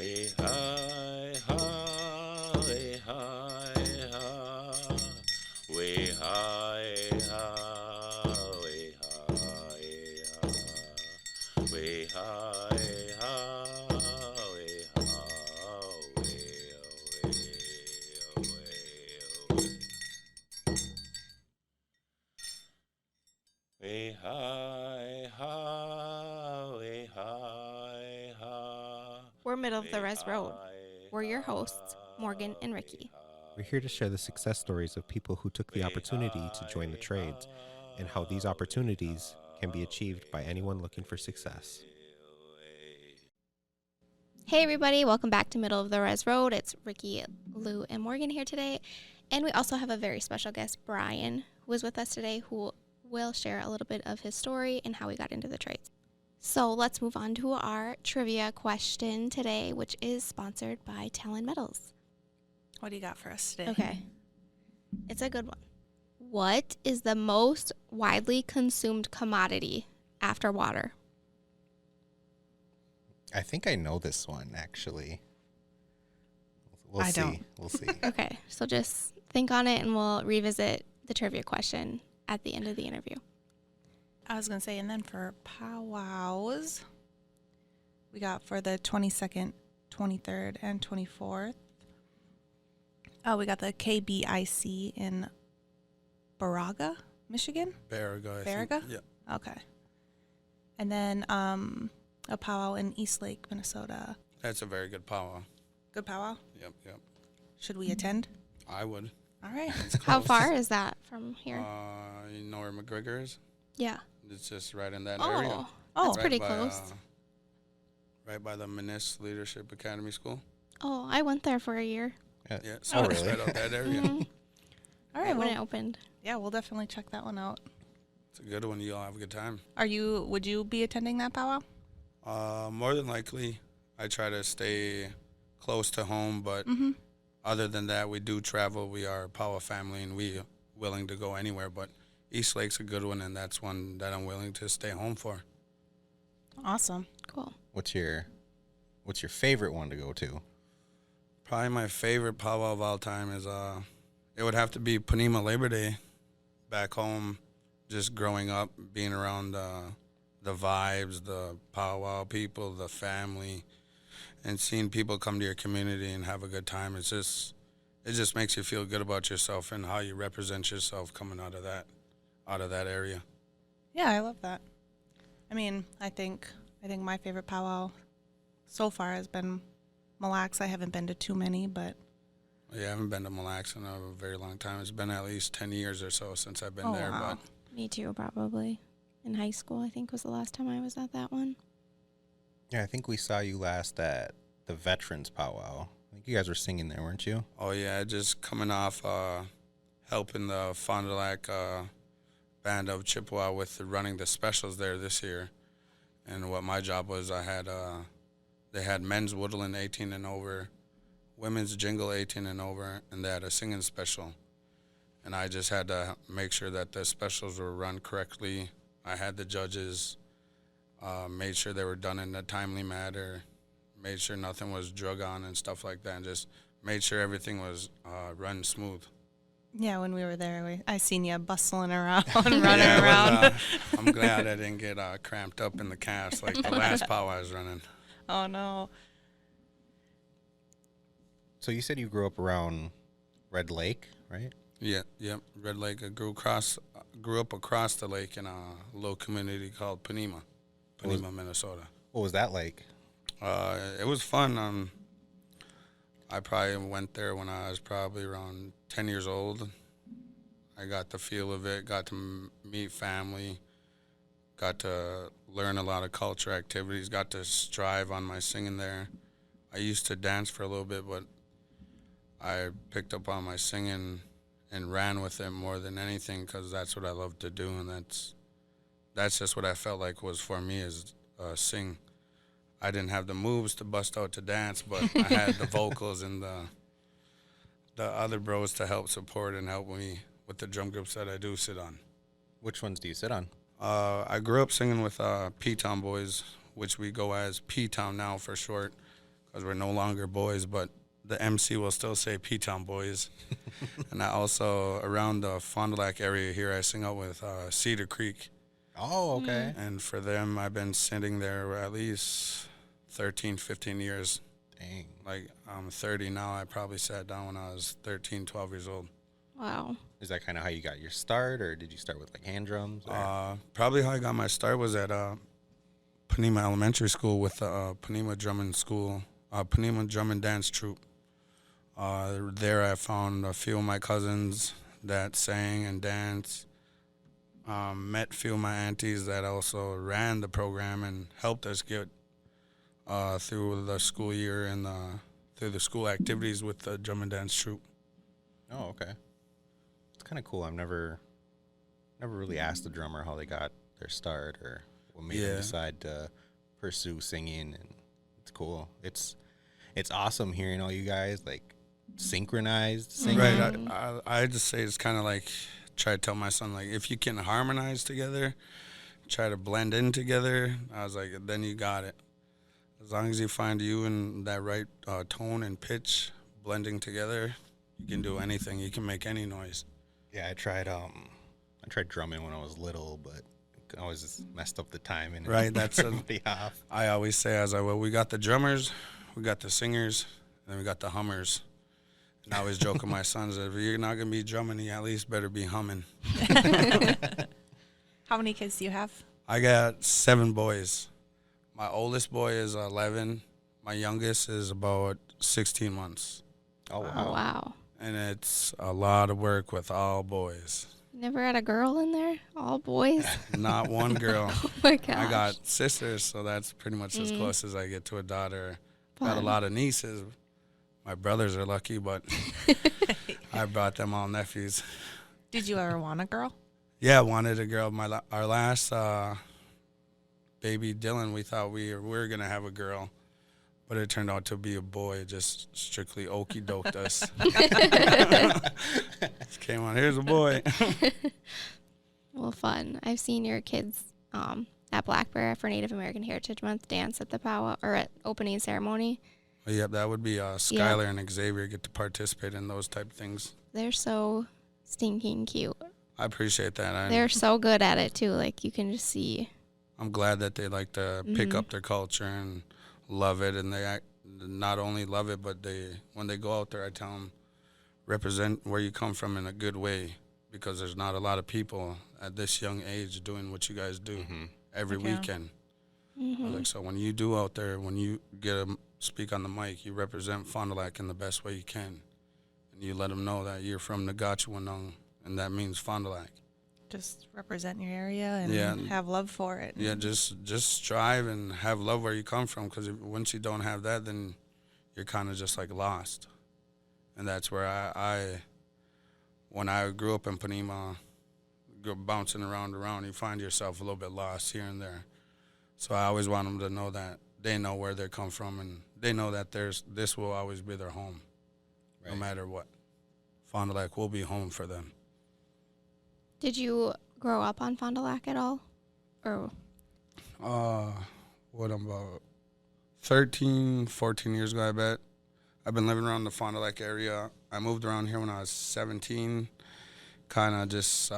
Way high, high, way high, high, way high, high, way high, high, way high, high, way high, way high, high, way high, high. We're Middle of the Res Road. We're your hosts, Morgan and Ricky. We're here to share the success stories of people who took the opportunity to join the trades and how these opportunities can be achieved by anyone looking for success. Hey everybody, welcome back to Middle of the Res Road. It's Ricky, Lou, and Morgan here today. And we also have a very special guest, Brian, who is with us today, who will share a little bit of his story and how he got into the trades. So let's move on to our trivia question today, which is sponsored by Talon Metals. What do you got for us today? Okay. It's a good one. What is the most widely consumed commodity after water? I think I know this one, actually. I don't. We'll see. Okay, so just think on it and we'll revisit the trivia question at the end of the interview. I was going to say, and then for Powwows, we got for the 22nd, 23rd, and 24th. Oh, we got the KBIC in Baraga, Michigan? Baraga, Baraga? Yeah. Okay. And then a powwow in Eastlake, Minnesota. That's a very good powwow. Good powwow? Yep. Should we attend? I would. All right. It's How close. far is that from here? You know where McGregor is? Yeah. It's just right in that area. Oh, That's Right pretty by, close. Right by the Menis Leadership Academy School. Oh, I went there for a year. Yeah, so it's really? right out that area. Mhm. all right. When Well, it opened. yeah, we'll definitely check that one out. It's a good one. You'll have a good time. Would you be attending that powwow? More than likely, I try to stay close to home, but Mm-hmm. other than that, we do travel. We are a power family, and we willing to go anywhere. But East Lake's a good one, and that's one that I'm willing to stay home for. Awesome. Cool. What's your favorite one to go to? Probably my favorite powwow of all time is it would have to be Panema Labor Day. Back home, just growing up, being around the vibes, the powwow people, the family, and seeing people come to your community and have a good time. It just makes you feel good about yourself and how you represent yourself coming out of that area. Yeah, I love that. I mean, I think my favorite powwow so far has been Mille Lacs. I haven't been to too many, but Yeah, I haven't been to Mille Lacs in a very long time. It's been at least 10 years or so since I've been there. wow. Me too, probably. In high school, I think was the last time I was at that one. Yeah, I think we saw you last at the Veterans Powwow. I think you guys were singing there, weren't you? Oh yeah, just coming off helping the Fond du Lac band of Chippewa with running the specials there this year, and what my job was, they had men's woodland 18 and over, women's jingle 18 and over, and they had a singing special, and I just had to make sure that the specials were run correctly. I had the judges, made sure they were done in a timely manner, made sure nothing was drug on and stuff like that, and just made sure everything was run smooth. yeah, when we were there, I seen you bustling around, running Yeah, it was, around. I'm glad I didn't get cramped up in the cast like the last powwow I was running. Oh no. So you said you grew up around Red Lake, right? Yeah, yep. Red Lake. I grew up across the lake in a little community called Panema, Minnesota. What was that like? It was fun. I probably went there when I was probably around 10 years old. I got the feel of it, got to meet family, got to learn a lot of culture activities, got to strive on my singing there. I used to dance for a little bit, but I picked up on my singing and ran with it more than anything because that's what I love to do, and that's just what I felt like was for me is sing. I didn't have the moves to bust out to dance, but I had the vocals and the other bros to help support and help me with the drum groups that I do sit on. Which ones do you sit on? I grew up singing with P-Town boys, which we go as P-Town now for short, because we're no longer boys, but the MC will still say P-Town Boys. And I also, around the Fond du Lac area here, I sing out with Cedar Creek. Oh, okay. And for them, I've been sitting there at least 13, 15 years. Dang. Like, I'm 30 now. I probably sat down when I was 13, 12 years old. Wow. Is that kind of how you got your start, or did you start with like hand drums? Or? Probably how I got my start was at Panema Elementary School with the Panema Panema Drum and Dance Troupe. There I found a few of my cousins that sang and danced. Met a few of my aunties that also ran the program and helped us get through the school year and through the school activities with the drum and dance troupe. Oh, okay. It's kind of cool. I've never really asked the drummer how they got their start or what made them decide to pursue singing, and it's cool. It's awesome hearing all you guys like synchronized singing. Right. I just say it's kind of like, try to tell my son, like, if you can harmonize together, try to blend in together, I was like, then you got it. As long as you find you in that right tone and pitch blending together, you can do anything. You can make any noise. Yeah, I tried drumming when I was little, but I always just messed up the timing. Right, that's everybody off. I always say, I was like, well, we got the drummers, we got the singers, and then we got the hummers. And I always joke with my sons, if you're not going to be drumming, you at least better be humming. How many kids do you have? I got 7 boys. My oldest boy is 11. My youngest is about 16 months. Oh, wow. Oh, wow. And it's a lot of work with all boys. Never had a girl in there? All boys? Not one girl. Oh, my gosh. I got sisters, so that's pretty much as close as I get to a daughter. Got a Fun. lot of nieces. My brothers are lucky, but I brought them all nephews. Did you ever want a girl? Yeah, I wanted a girl. Our last baby, Dylan, we thought we were going to have a girl, but it turned out to be a boy. It just strictly okey-doked us. Just came on, here's a boy. Well, fun. I've seen your kids at Black Bear for Native American Heritage Month dance at the powwow or at opening ceremony. Yep, that would be Skylar and Xavier get to participate in those type of things. They're so stinking cute. I appreciate that. They're so good at it too. Like you can just see. I'm glad that they like to pick up their culture and love it, and they not only love it, but when they go out there, I tell them, represent where you come from in a good way, because there's not a lot of people at this young age doing what you guys do every weekend. Like, so when you do out there, when you speak on the mic, you represent Fond du Lac in the best way you can, and you let them know that you're from Nagachuanong, and that means Fond du Lac. Just represent your area and have love for it. Yeah, just strive and have love where you come from, because once you don't have that, then you're kind of just like lost. And that's where I when I grew up in Panema, bouncing around, you find yourself a little bit lost here and there. So I always want them to know that they know where they come from, and they know that this will always be their home, no matter what. Fond du Lac will be home for them. Did you grow up on Fond du Lac at all? Or What, I'm about 13, 14 years ago, I bet. I've been living around the Fond du Lac area. I moved around here when I was 17. Kind of just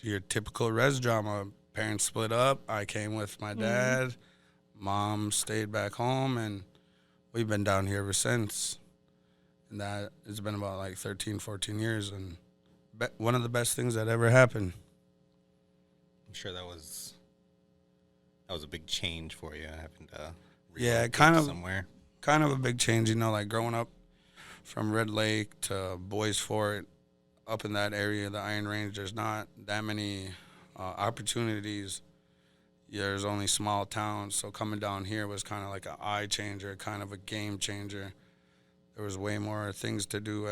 your typical res drama. Parents split up. I came with my dad. Mom stayed back home, and we've been down here ever since. And that it's been about like 13, 14 years, and one of the best things that ever happened. I'm sure that was a big change for you, having to relocate somewhere. Kind of a big change, like growing up from Red Lake to Boys Fort, up in that area, the Iron Range. There's not that many opportunities. There's only small towns, so coming down here was kind of like an eye changer, kind of a game changer. There was way more things to do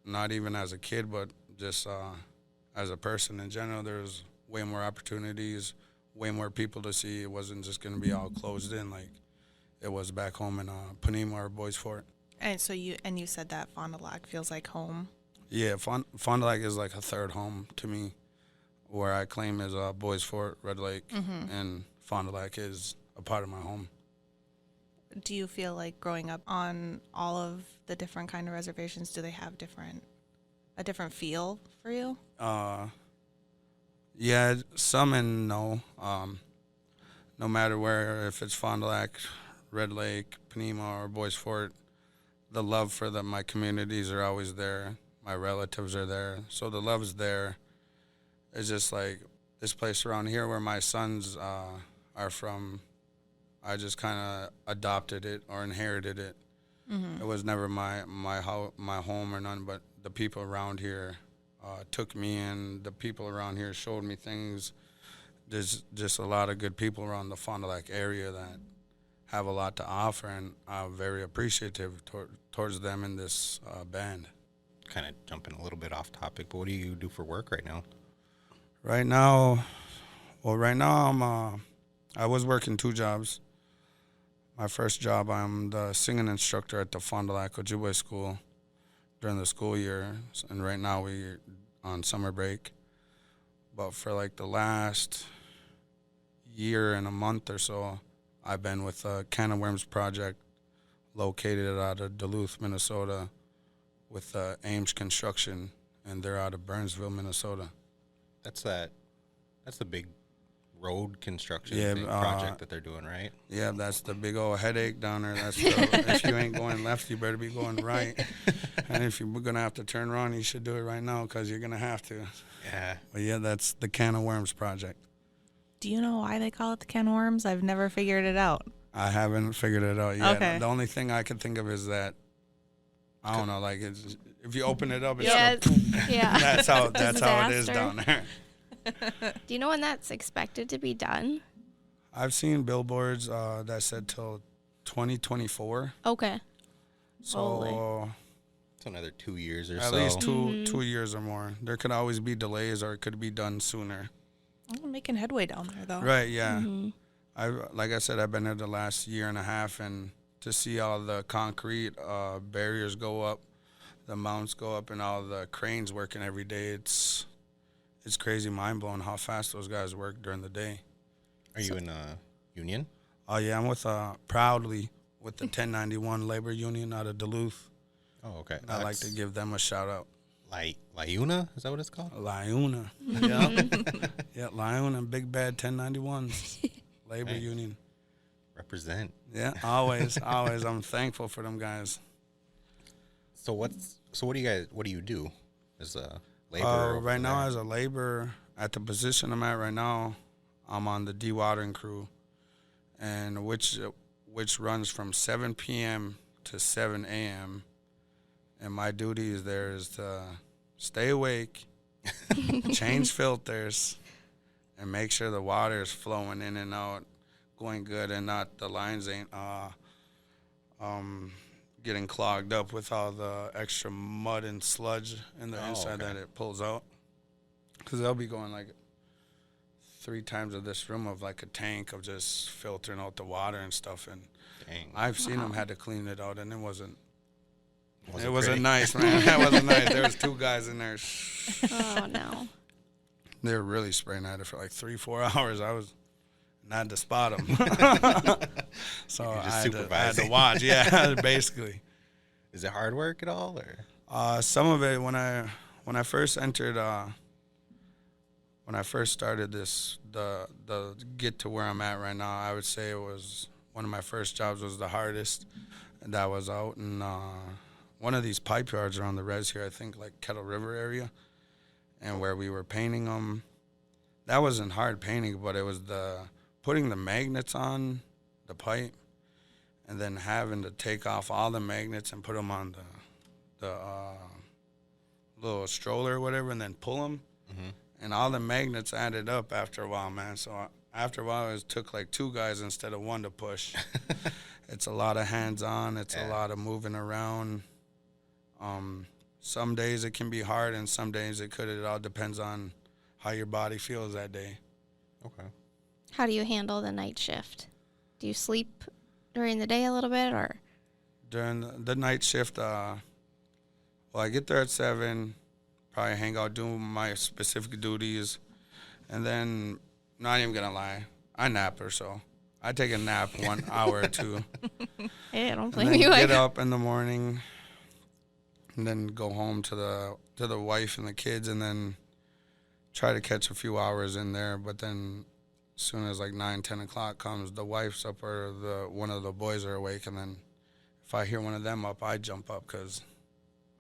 not even as a kid, but just as a person in general. There was way more opportunities, way more people to see. It wasn't just going to be all closed in like it was back home in Panema or Boys Fort. And so you said that Fond du Lac feels like home. Yeah, Fond du Lac is like a third home to me, where I claim is Boys Fort, Red Lake, and Fond du Lac is a part of my home. do you feel like growing up on all of the different kind of reservations, do they have a different feel for you? Yeah, some and no. No matter where, if it's Fond du Lac, Red Lake, Panema, or Boys Fort, the love for my communities are always there. My relatives are there, so the love is there. It's just like this place around here where my sons are from. I just kind of adopted it or inherited it. Mm-hmm. It was never my home or none, but the people around here took me in. The people around here showed me things. There's just a lot of good people around the Fond du Lac area that have a lot to offer, and I'm very appreciative towards them in this band. Kind of jumping a little bit off topic, but what do you do for work right now? Right now I was working 2 jobs. My first job, I'm the singing instructor at the Fond du Lac Ojibwe School during the school year, and right now we're on summer break. But for like the last year and a month or so, I've been with the Can of Worms project located out of Duluth, Minnesota, with Ames Construction, and they're out of Burnsville, Minnesota. That's the big road construction Yeah, project that they're doing, right? Yeah, that's the big old headache down there. That's if you ain't going left, you better be going right. And if you're going to have to turn around, you should do it right now because you're going to have to. Yeah. But yeah, that's the Can of Worms project. Do you know why they call it the can of worms? I've never figured it out. I haven't figured it out yet. Okay. The only thing I can think of is that, I don't know, like if you open it up, it's Yeah, yeah. that's how it is Disaster. down there. Do you know when that's expected to be done? I've seen billboards that said till 2024. Okay. So Holy. It's another 2 years or at so. least 2 years or more. There could always be delays, or it could be done sooner. I'm making headway down there, though. Right? Yeah. Mm-hmm. Like I said, I've been there the last year and a half, and to see all the concrete barriers go up, the mounts go up, and all the cranes working every day, it's crazy, mind blowing how fast those guys work during the day. Are you in a union? Oh yeah, I'm with proudly with the 1091 labor union out of Duluth. Oh, okay. And I'd like to give them a shout out. Liuna? Is that what it's called? Liuna. Yeah. Yeah, Liuna and Big Bad 1091s. Labor Nice. union. Represent. Yeah, always, always. I'm thankful for them guys. So what do you do as a laborer? Right now, as a laborer, at the position I'm at right now, I'm on the dewatering crew, and which runs from 7 p.m. to 7 a.m. And my duty is to stay awake, change filters, and make sure the water is flowing in and out, going good, and not the lines ain't getting clogged up with all the extra mud and sludge in the inside that it pulls out. Because they'll be going like 3 times of this room of like a tank of just filtering out the water and stuff. And Dang. I've seen them had to clean it out, and it wasn't Wasn't pretty. nice, man. That wasn't nice. There was 2 guys in there. Oh no. They were really spraying at it for like 3-4 hours. I was not to spot them. So You're just I had to supervising. watch. Yeah, basically. Is it hard work at all, or? Some of it when I first entered, when I first started the get to where I'm at right now, I would say it was one of my first jobs was the hardest, and that was out in one of these pipe yards around the res here, I think like Kettle River area, and where we were painting them. That wasn't hard painting, but it was the putting the magnets on the pipe, and then having to take off all the magnets and put them on the little stroller or whatever, and then pull them. Mm-hmm. And all the magnets added up after a while, man. So after a while, it took like 2 guys instead of 1 to push. It's a lot of hands-on. It's a lot of moving around. Some days it can be hard, and some days it could. It all depends on how your body feels that day. Okay. How do you handle the night shift? Do you sleep during the day a little bit, or? During the night shift, I get there at 7, probably hang out, do my specific duties, and then, not even gonna lie, I nap or so. I take a nap 1 hour or two. Hey, I don't And blame then you. get up in the morning and then go home to the wife and the kids and then try to catch a few hours in there. But then as soon as like 9, 10 o'clock comes, the wife's up or one of the boys are awake. And then if I hear one of them up, I jump up because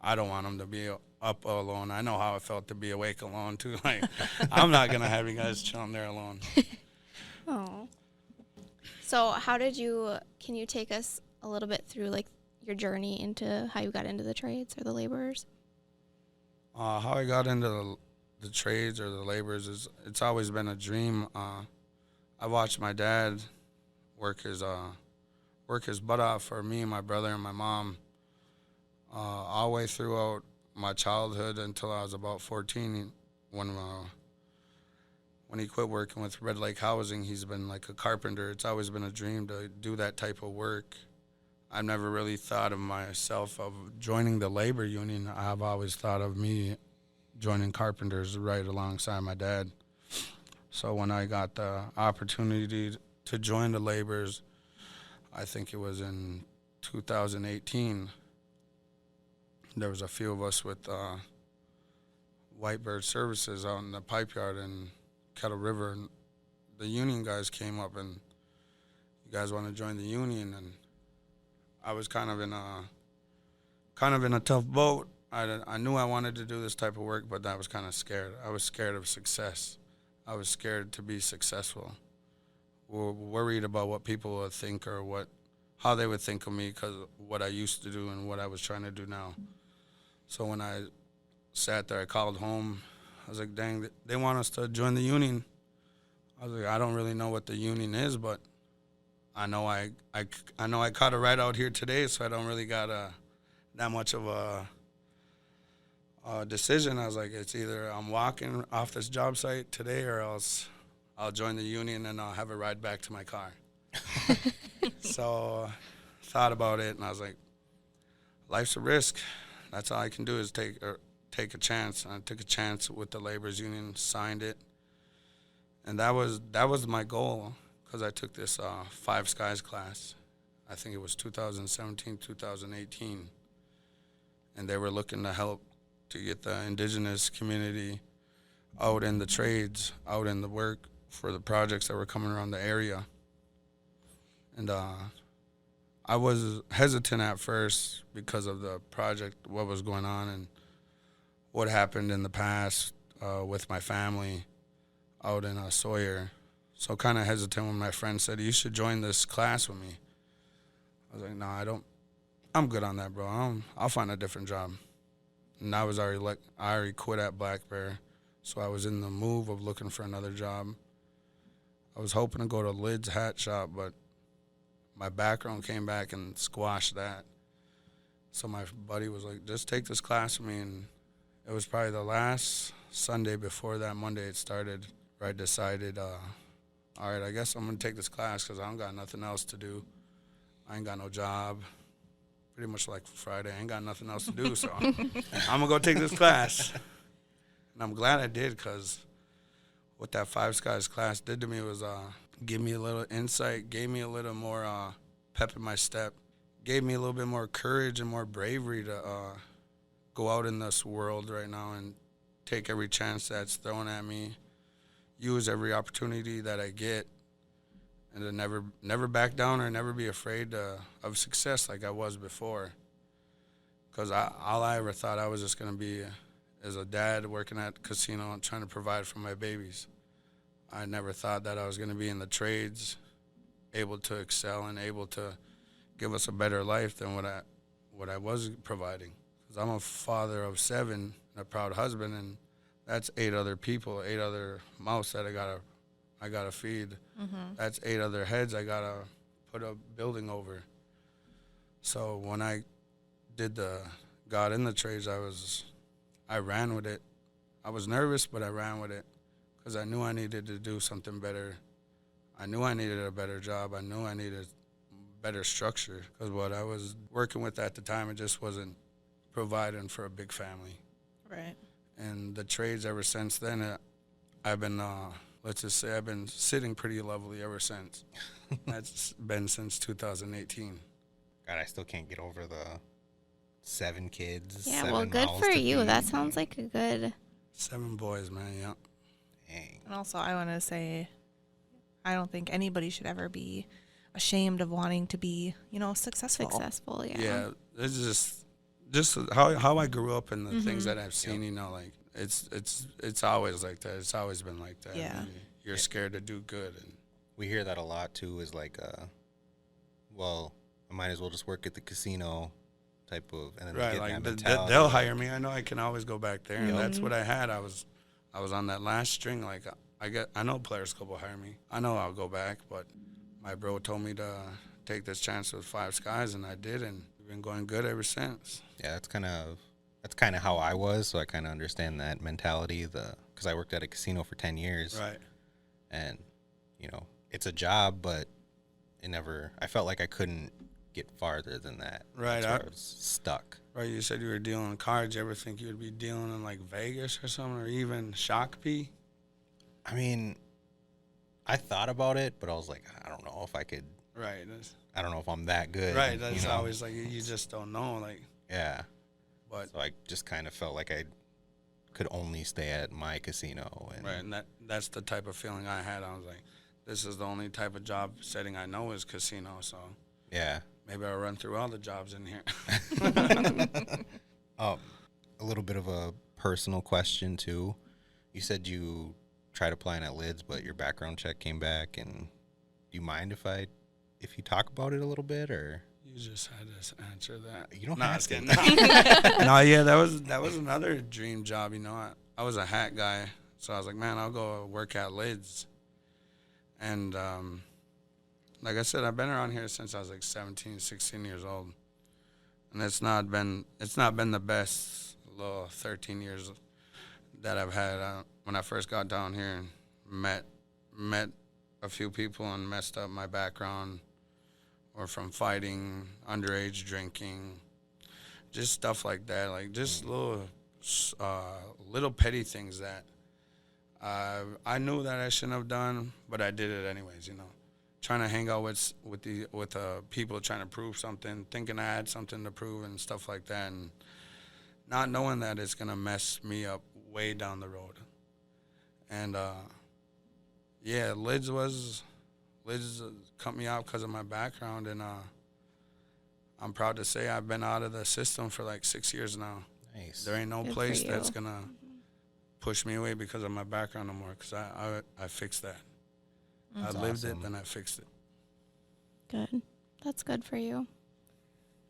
I don't want them to be up alone. I know how it felt to be awake alone too. Like, I'm not going to have you guys chilling there alone. Oh. So can you take us a little bit through like your journey into how you got into the trades or the laborers? How I got into the trades or the laborers is it's always been a dream. I watched my dad work his butt off for me, my brother, and my mom all the way throughout my childhood until I was about 14. When he quit working with Red Lake Housing, he's been like a carpenter. It's always been a dream to do that type of work. I've never really thought of myself of joining the labor union. I've always thought of me joining carpenters right alongside my dad. So when I got the opportunity to join the laborers, I think it was in 2018, there was a few of us with Whitebird Services out in the pipe yard in Kettle River, and the union guys came up and, you guys want to join the union? And I was kind of in a tough boat. I knew I wanted to do this type of work, but I was kind of scared. I was scared of success. I was scared to be successful. Worried about what people would think or how they would think of me because of what I used to do and what I was trying to do now. So when I sat there, I called home. I was like, dang, they want us to join the union. I was like, I don't really know what the union is, but I know I caught a ride out here today, so I don't really got that much of a decision. I was like, it's either I'm walking off this job site today or else I'll join the union and I'll have a ride back to my car. So thought about it, and I was like, life's a risk. That's all I can do is take a chance. And I took a chance with the laborers union, signed it, and that was my goal because I took this Five Skies class. I think it was 2017, 2018, and they were looking to help to get the indigenous community out in the trades, out in the work for the projects that were coming around the area. And I was hesitant at first because of the project, what was going on and what happened in the past with my family out in Sawyer. So kind of hesitant when my friend said, you should join this class with me. I was like, no, I'm good on that, bro. I'll find a different job. And I already quit at Black Bear, so I was in the move of looking for another job. I was hoping to go to Lid's Hat Shop, but my background came back and squashed that. So my buddy was like, just take this class with me. And it was probably the last Sunday before that Monday it started where I decided, all right, I guess I'm going to take this class because I don't got nothing else to do. I ain't got no job. Pretty much like Friday, I ain't got nothing else to do, so I'm going to go take this class. And I'm glad I did because what that Five Skies class did to me was give me a little insight, gave me a little more pep in my step, gave me a little bit more courage and more bravery to go out in this world right now and take every chance that's thrown at me, use every opportunity that I get, and to never back down or never be afraid of success like I was before. Because all I ever thought I was just going to be is a dad working at a casino and trying to provide for my babies. I never thought that I was going to be in the trades, able to excel and able to give us a better life than what I was providing. Because I'm a father of 7 and a proud husband, and that's 8 other people, 8 other mouths that I gotta feed. Mm-hmm. That's 8 other heads I gotta put a building over. So when I got in the trades, I ran with it. I was nervous, but I ran with it because I knew I needed to do something better. I knew I needed a better job. I knew I needed better structure because what I was working with at the time, it just wasn't providing for a big family. Right. And the trades ever since then, I've been let's just say I've been sitting pretty lovely ever since. That's been since 2018. God, I still can't get over the 7 kids. Yeah, 7 well, good mouths for to you. feed. That sounds like a good. 7 boys, man. Yeah. Dang. And also, I want to say, I don't think anybody should ever be ashamed of wanting to be, successful. Successful, yeah. Yeah, it's just how I grew up and the things that I've seen. Like it's always like that. It's always been like that. Yeah. You're scared to do good, and We hear that a lot too. Is like, well, I might as well just work at the casino, type of, and then they right, get like that the, mentality. they'll hire me. I know I can always go back there, and Yep. that's what I had. I was on that last string. Like I know Players Club will hire me. I know I'll go back, but my bro told me to take this chance with Five Skies, and I did, and we've been going good ever since. Yeah, that's kind of how I was. So I kind of understand that mentality. Because I worked at a casino for 10 years, Right. and it's a job, but I felt like I couldn't get farther than that. Right, That's where I was stuck. Right, you said you were dealing cards. You ever think you would be dealing in like Vegas or something, or even Shakopee? I mean, I thought about it, but I was like, I don't know if I could. Right. I don't know if I'm that good. Right. That's always like you just don't know. Like, Yeah. but So I just kind of felt like I could only stay at my casino. And right, and that's the type of feeling I had. I was like, this is the only type of job setting I know is casino. So yeah. maybe I'll run through all the jobs in here. A little bit of a personal question too. You said you tried applying at Lids, but your background check came back. And do you mind if you talk about it a little bit, or? You just had to answer that. You don't No, have it's to. kidding. No, yeah, that was another dream job. I was a hat guy, so I was like, man, I'll go work at Lids. And like I said, I've been around here since I was like 17, 16 years old, and it's not been the best little 13 years that I've had. When I first got down here and met a few people and messed up my background, or from fighting, underage drinking, just stuff like that, like just little petty things that I knew that I shouldn't have done, but I did it anyways. Trying to hang out with people, trying to prove something, thinking I had something to prove and stuff like that, and not knowing that it's gonna mess me up way down the road. And yeah, Lids cut me out because of my background, and I'm proud to say I've been out of the system for like 6 years now. Nice. There ain't no Good for place you. that's gonna push me away because of my background no more, because I fixed that. That's I lived awesome. it, then I fixed it. Good. That's good for you.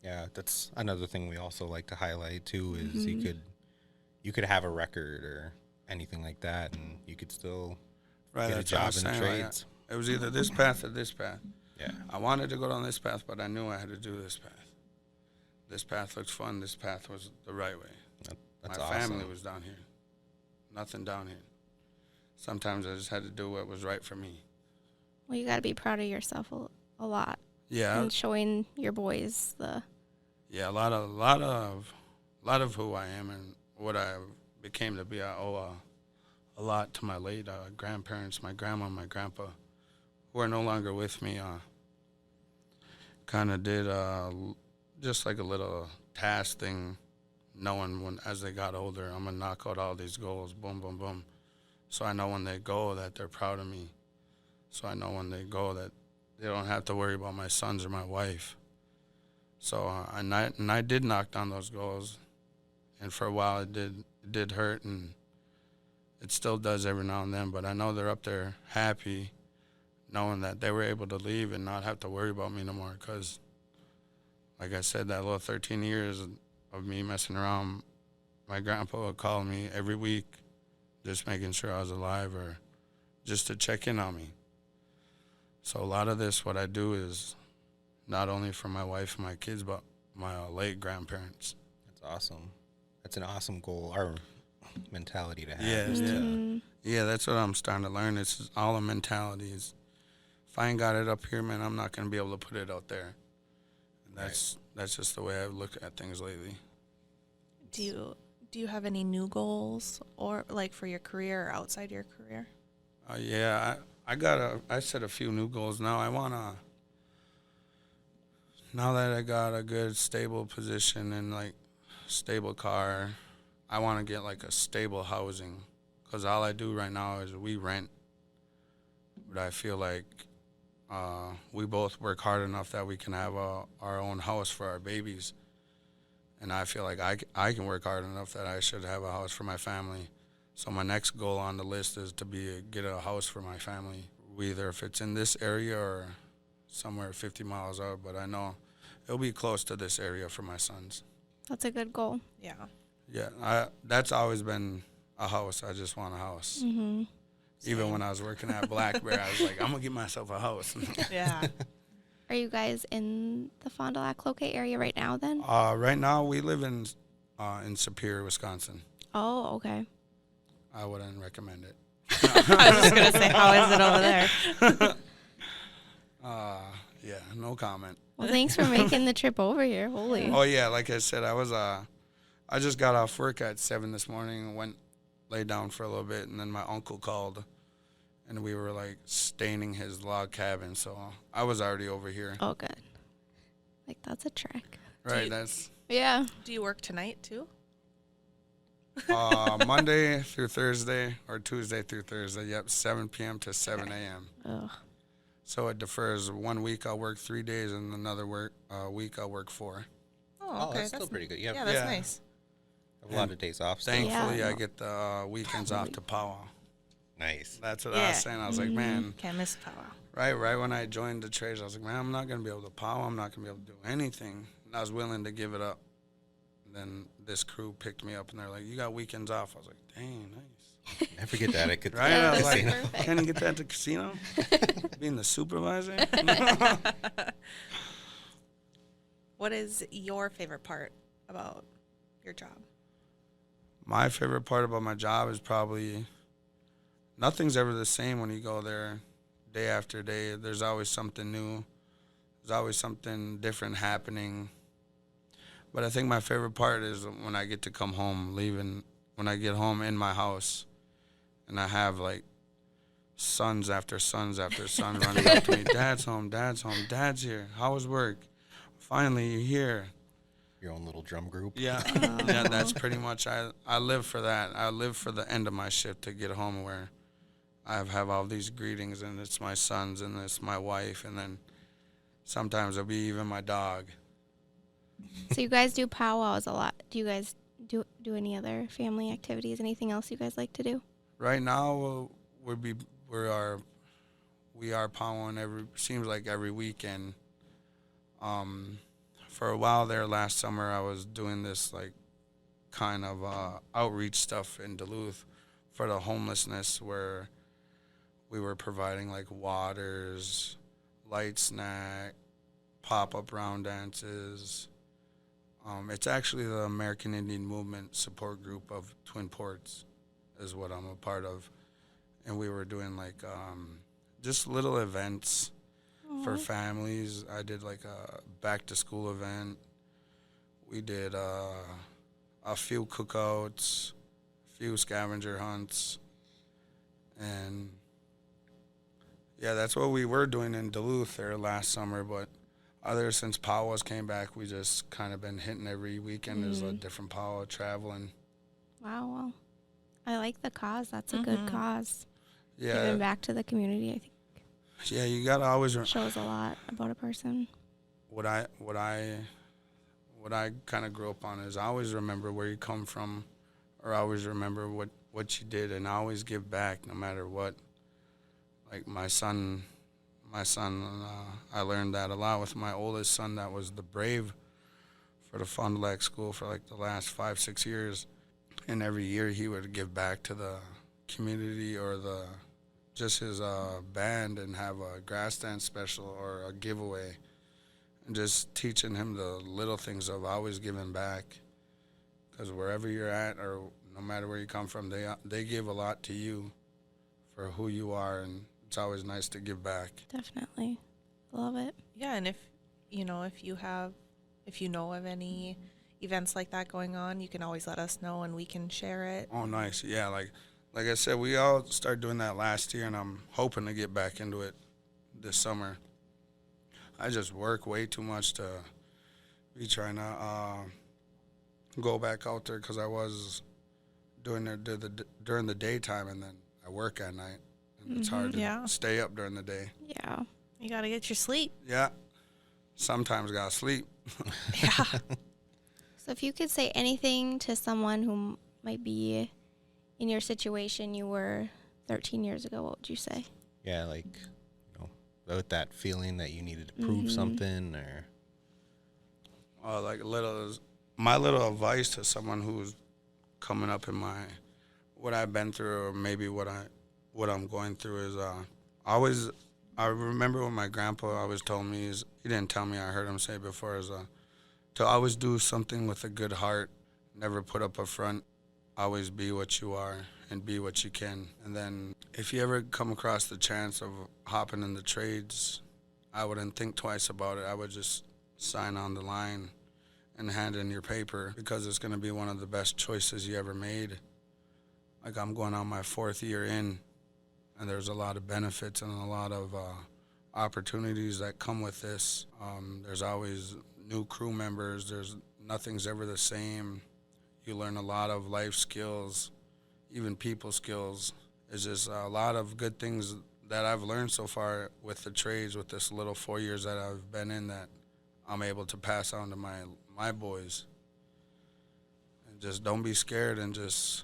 Yeah, that's another thing we also like to highlight too. Is you could have a record or anything like that, and you could still Right, get a that's what I job was in the saying. trades. It was either this path or this path. Yeah. I wanted to go down this path, but I knew I had to do this path. This path looked fun. This path was the right way. That's my awesome. family was down here. Nothing down here. Sometimes I just had to do what was right for me. Well, you got to be proud of yourself a lot Yeah, and showing your boys the. yeah. A lot of who I am and what I became to be. I owe a lot to my late grandparents, my grandma, and my grandpa, who are no longer with me. Kind of did just like a little task thing, knowing when as they got older, I'm gonna knock out all these goals, boom, boom, boom. So I know when they go that they're proud of me. So I know when they go that they don't have to worry about my sons or my wife. So and I did knock down those goals, and for a while it did hurt, and it still does every now and then. But I know they're up there happy, knowing that they were able to leave and not have to worry about me no more. Because, like I said, that little 13 years of me messing around, my grandpa would call me every week, just making sure I was alive or just to check in on me. So a lot of this, what I do is not only for my wife and my kids, but my late grandparents. That's awesome. That's an awesome goal or mentality to have. Yeah, is yeah. to- Yeah, that's what I'm starting to learn. It's all a mentality. If I ain't got it up here, man, I'm not going to be able to put it out there. And that's just the way I look at things lately. Do you have any new goals or like for your career or outside your career? Yeah, I set a few new goals now. Now that I got a good stable position and like stable car, I want to get like a stable housing. Because all I do right now is we rent. But I feel like we both work hard enough that we can have our own house for our babies. And I feel like I can work hard enough that I should have a house for my family. So my next goal on the list is to get a house for my family, either if it's in this area or somewhere 50 miles out. But I know it'll be close to this area for my sons. That's a good goal. Yeah. Yeah, that's always been a house. I just want a house. Mm-hmm. Even when I was working at Black Bear, I was like, I'm gonna get myself a house. Yeah. Are you guys in the Fond du Lac Cloquet area right now then? Right now we live in Superior, Wisconsin. Oh, okay. I wouldn't recommend it. I was just gonna say, how is it over there? Yeah, no comment. Well, thanks for making the trip over here. Holy. Oh yeah, like I said, I just got off work at 7 this morning and went lay down for a little bit, and then my uncle called, and we were like staining his log cabin, so I was already over here. Oh, good. Like, that's a trek. Right, that's Yeah. Do you work tonight too? Monday through Thursday or Tuesday through Thursday. Yep, 7 p.m. to 7 a.m. Ugh. So it differs. 1 week I'll work 3 days, and another week I'll work 4. Oh, okay. That's still pretty good. You have, Yeah, that's Yeah. nice. have a lot of days off. Still. Thankfully, Yeah. I get the weekends off to powwow. Nice. That's what I Yeah. was saying. I was like, man, Can't miss powwow. right when I joined the trades, I was like, man, I'm not going to be able to powwow. I'm not going to be able to do anything. And I was willing to give it up. And then this crew picked me up, and they're like, you got weekends off. I was like, dang, nice. I forget that. I could. Right? Yeah, I was that's like, perfect. can you get that at the casino? Being the supervisor? What is your favorite part about your job? My favorite part about my job is probably nothing's ever the same when you go there day after day. There's always something new. There's always something different happening. But I think my favorite part is when I get to come home, when I get home in my house, and I have like sons after sons after sons running up to me. Dad's home, Dad's here. How was work? Finally, you're here. Your own little drum group. Yeah, yeah, that's pretty much, I live for that. I live for the end of my shift to get home where I have all these greetings, and it's my sons, and it's my wife, and then sometimes it'll be even my dog. So you guys do powwows a lot. Do you guys do any other family activities? Anything else you guys like to do? Right now, we are powwowing seems like every weekend. For a while there last summer, I was doing this like kind of outreach stuff in Duluth for the homelessness, where we were providing like waters, light snack, pop-up round dances. It's actually the American Indian Movement support group of Twin Ports is what I'm a part of. And we were doing like just little events for families. I did like a back-to-school event. We did a few cookouts, a few scavenger hunts. And yeah, that's what we were doing in Duluth there last summer, but since Powwows came back, we just kind of been hitting every weekend. There's a different powwow traveling. Wow, well, I like the cause. That's a good cause. Yeah, Giving back to the community, I think, yeah. You gotta always shows a lot about a person. what I kind of grew up on is always remember where you come from, or always remember what you did, and always give back no matter what. Like my son, I learned that a lot with my oldest son. That was the brave for the Fond du Lac school for like the last 5-6 years, and every year he would give back to the community or just his band, and have a grass dance special or a giveaway, and just teaching him the little things of always giving back, because wherever you're at or no matter where you come from, they give a lot to you for who you are, and it's always nice to give back. Definitely. Love it. Yeah, and if you know of any events like that going on, you can always let us know and we can share it. Oh, nice. Yeah, like Like I said, we all started doing that last year, and I'm hoping to get back into it this summer. I just work way too much to be trying to go back out there because I was doing it during the daytime, and then I work at night, and it's hard to Yeah. stay up during the day. Yeah. You got to get your sleep. Yeah, sometimes gotta sleep. Yeah. So if you could say anything to someone who might be in your situation you were 13 years ago, what would you say? Yeah, like, with that feeling that you needed to prove something, or Like my little advice to someone who's coming up in what I've been through, or maybe what I'm going through, is I remember when my grandpa always told me, he didn't tell me, I heard him say before, to always do something with a good heart, never put up a front, always be what you are and be what you can. And then if you ever come across the chance of hopping in the trades, I wouldn't think twice about it. I would just sign on the line and hand in your paper, because it's going to be one of the best choices you ever made. Like, I'm going on my 4th year in, and there's a lot of benefits and a lot of opportunities that come with this. There's always new crew members. Nothing's ever the same. You learn a lot of life skills, even people skills. It's just a lot of good things that I've learned so far with the trades, with this little 4 years that I've been in, that I'm able to pass on to my boys. And just don't be scared, and just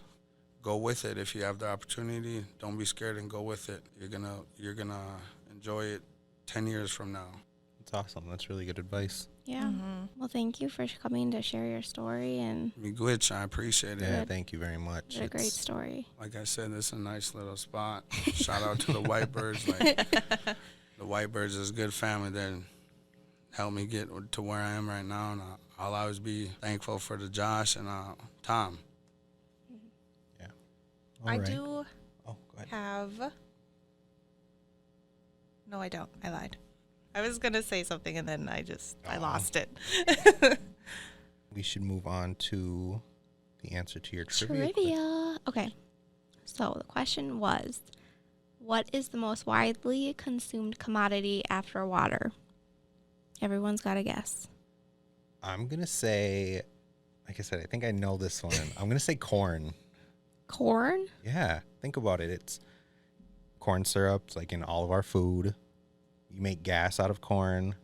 go with it. If you have the opportunity, don't be scared and go with it. You're gonna enjoy it 10 years from now. it's awesome. That's really good advice. Yeah. Well, thank you for coming to share your story, and Miigwech, I appreciate it. Yeah, thank you very much. it's a great story. Like I said, this is a nice little spot. Shout out to the Whitebirds. Like, the Whitebirds is a good family that helped me get to where I am right now, and I'll always be thankful for the Josh and Tom. Yeah. I All right. do Oh, go ahead. have. No, I don't. I lied. I was going to say something and then I lost it. We should move on to the answer to your trivia. Trivia. Okay. So the question was, what is the most widely consumed commodity after water? Everyone's got a guess. I'm going to say, like I said, I think I know this one. I'm going to say corn. Corn? Yeah, think about it. It's corn syrup. It's like in all of our food. You make gas out of corn.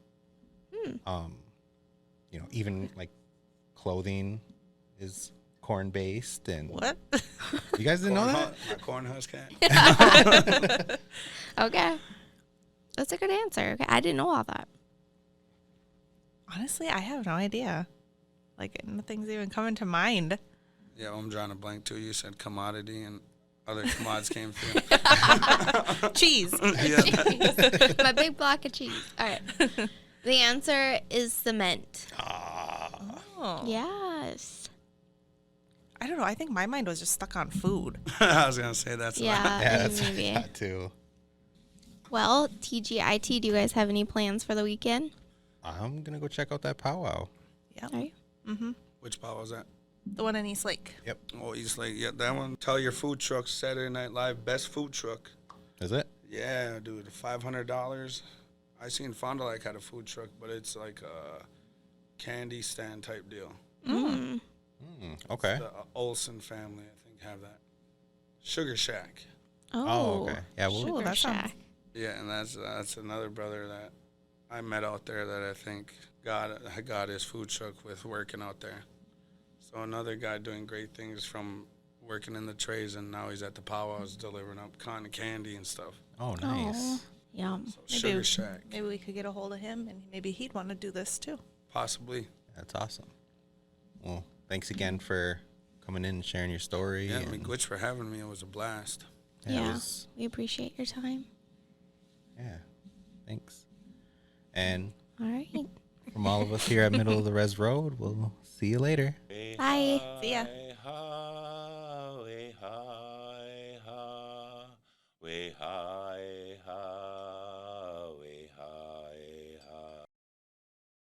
Even like clothing is corn based. And What? you guys didn't know that? My corn husk hat. Okay. That's a good answer. Okay. I didn't know all that. Honestly, I have no idea. Like, nothing's even coming to mind. Yeah, I'm drawing a blank too. You said commodity, and other commodities came through. Cheese. Yeah. My big block of cheese. All right. The answer is cement. Oh. Yes. I don't know. I think my mind was just stuck on food. I was gonna say that's Yeah, Yeah, that's maybe. that too. Well, TGIT, do you guys have any plans for the weekend? I'm going to go check out that powwow. Yep. Are you? Mm-hmm. Which bar was that? The one in East Lake. Oh, East Lake. Yeah, that one. Tell your food truck, Saturday Night Live, best food truck. Is it? Yeah, dude, $500. I seen Fond du Lac had a food truck, but it's like a candy stand type deal. Okay. The Olsen family, I think, have that. Sugar Shack. Oh, okay. Yeah, we'll Sugar that sounds- Shack. Yeah, and that's another brother that I met out there that I think got his food truck with working out there. So another guy doing great things from working in the trays, and now he's at the Powwows delivering up cotton candy and stuff. Oh, nice. Oh, yum. So Sugar Shack, Maybe we could get a hold of him and maybe he'd want to do this too. possibly. That's awesome. Well, thanks again for coming in and sharing your story. Yeah, and Glitch for having me. It was a blast. it Yeah, was- we appreciate your time. yeah, thanks. And All right. from all of us here at Middle of the Res Road, we'll see you later. Bye. See ya.